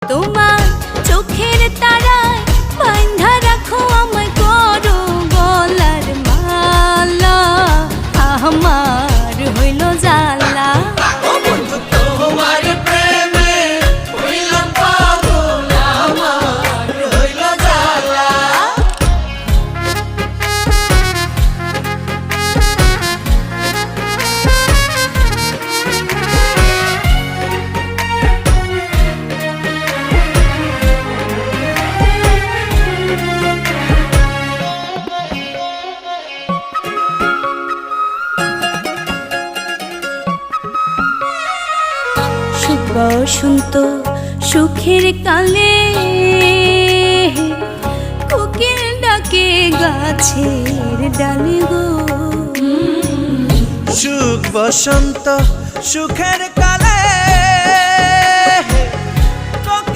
তোমার চোখের তারায় বাঁধা রাখো আমায়, করো গলার মালা, আমার হইল জ্বালা। তোমার প্রেমে হইলাম পাগল, আমার হইল জ্বালা। বসন্ত সুখের কালে কোকিল ডাকে গাছের ডালে গো। সুখ বসন্ত সুখের কাল